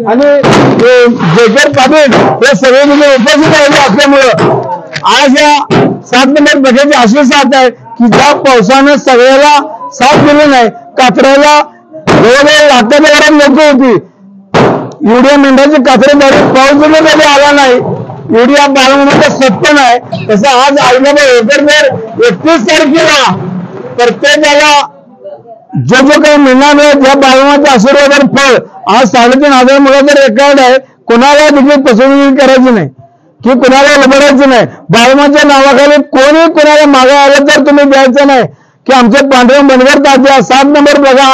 आणि जेकर पाटील हे सगळे म्हणजे उपस्थित राहिले असल्यामुळं आज या 7 नंबर बघायची अशी साथ आहे की ज्या पावसानं सगळ्याला साथ दिली नाही. कातऱ्याला जवळजवळ लाखाच्या लोक होती. युरिया मेंढ्याची कातरेद्वारे पाऊस जरी कधी आला नाही. युरिया बाळमामाचा सत्पण आहे. तसं आज आईबाबा एकरभर 31 तारखेला प्रत्येकाला जो काही मिळणार ज्या बाळमामाच्या आशीर्वादावर फळ आज 3,500 मुलाचं रेकॉर्ड आहे. कोणाला देखील फसवणूक करायची नाही की कोणाला लबडायचं नाही. बाळमामाच्या नावाखाली कोणी कोणाला मागे आलं तर तुम्ही द्यायचं नाही की आमचे पांडुरंग बनगर तात्या 7 नंबर बघा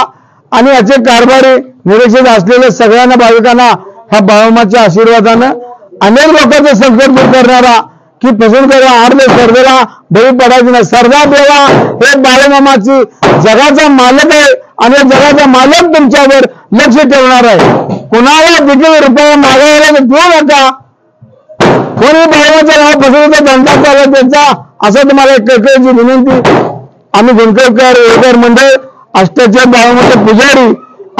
आणि याचे कारभारी निरीक्षक असलेल्या सगळ्यांना भाविकांना ह्या बाळमामाच्या आशीर्वादानं अनेक लोकांचं संकट दूर करणारा की फसवून करा आर्ध स्पर्धेला बळी पडायची नाही. सरदार देवा हे बाळमामाची जगाचा मालक आहे आणि जगाचा मालक तुमच्यावर लक्ष ठेवणार आहे. कोणाला देखील रुपया मागायला देऊ नका. कोणी बाळमामाच्या नाव फसवण्याचा धंदा चालला त्यांचा असं तुम्हाला एक कळकळीची विनंती. आम्ही गुंडकर एकर मंडळ अष्टाच्या बाळमामाचे पुजारी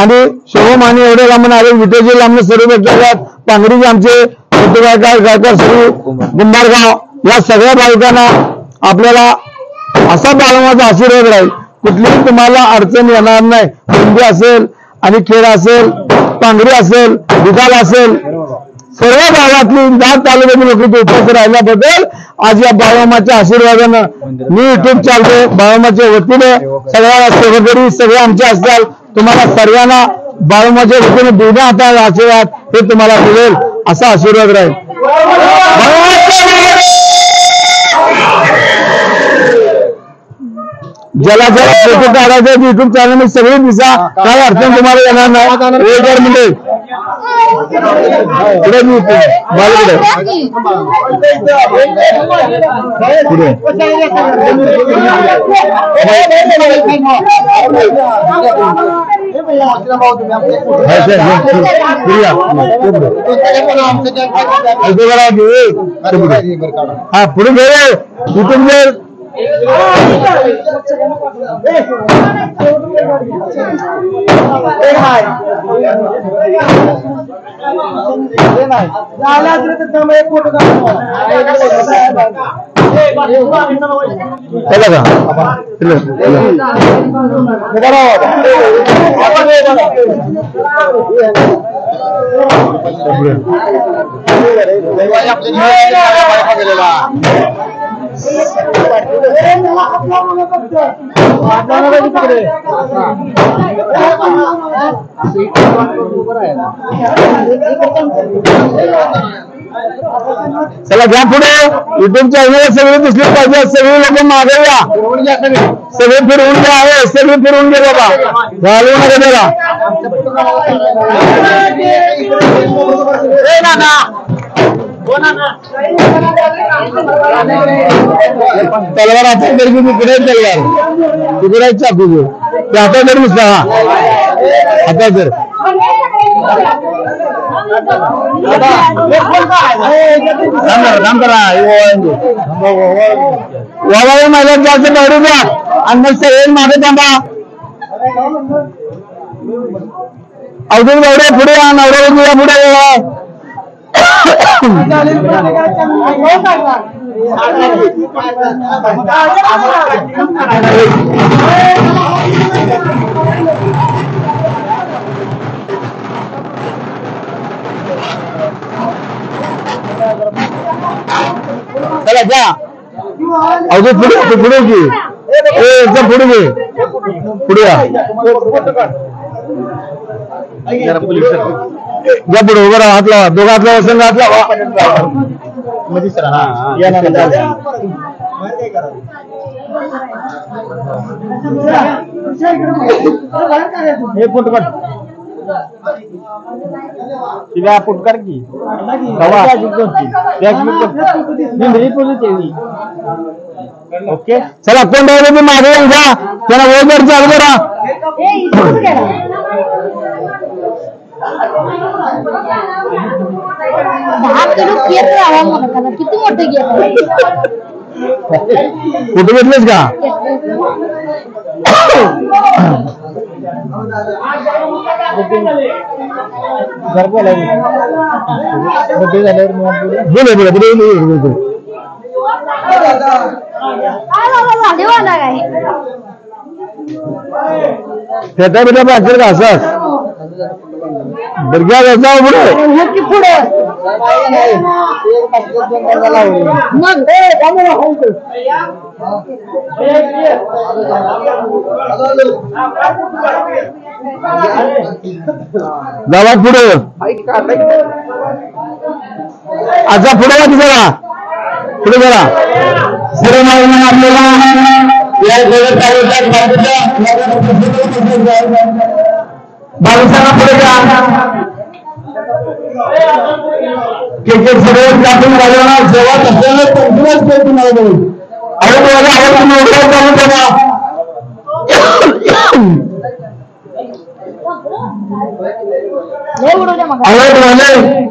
आणि शोभमानी एवढे लांबून आले. विटेजी लांबून सर्व भेटतात. पांगरीचे आमचे गायकर श्री गुंभारगाव या सगळ्या बायकांना आपल्याला असा बाळमामाचा आशीर्वाद राहील. कुठलीही तुम्हाला अडचण येणार नाही. कुंडी असेल आणि खेळ असेल, पांगरी असेल, विकाल असेल, सर्व गावातली 10 तालुक्यातील लोक उपस्थित राहिल्याबद्दल आज या बाळमामाच्या आशीर्वादानं मी युट्यूब चालतो. बाळमामाच्या वतीने सगळ्या सेवेकरी सगळे आमचे असतात. तुम्हाला सर्वांना बाळमामाच्या वतीने दोन्ही हाताला आशीर्वाद हे तुम्हाला मिळेल असा आशीर्वाद राहील. ज्याला जर फोटो काढायचे युट्यूब चॅनल मी सगळे दिसा काय अडचण तुम्हाला येणार नाही. एक म्हणजे पुढे मी बाळकडे हा पुढे घे युट्यूब चला घ्या पुढे युट्यूब चॅनल सगळे दिसले पाहिजे. सगळे लोक मागे या. सगळे फिरवून घ्या. आहे सगळे फिरवून घे बाबा. घालू नका त्याला. तलवार आता तरी तिकडे तलवार तिकडे चाकू घेऊ ते आता जर नुसता हा आता जर काम करा वावा महिला जास्त बाहेर द्या आणि मग सगळे मागे थांबा. अजून एवढे पुढे नवरा पुढे चला जा अजून पुढे पुढे की पुढे घे पुढे या पुढे उभं राहा हात लावा दोघं हात लावा संघ हात लावा फुटकर की ओके चला कोण राहिले ते मागे घ्या त्याला वैभर चालू करा किती मोठे घेत कुठे घेतलेस का फेटा बिटा पाहिजे का असं बरग्या जाऊ पुढे पुढे जावा पुढे अच्छा पुढे का जरा पुढे जरा सर्व आपल्याला या बालकांना पुढे घ्या सर्व टाकून घालवणार जेव्हा असल्यानं पंचवीस तुम्हाला बोलू आणि तुम्हाला तुम्ही उघडा चालू करा अलर्ट झाले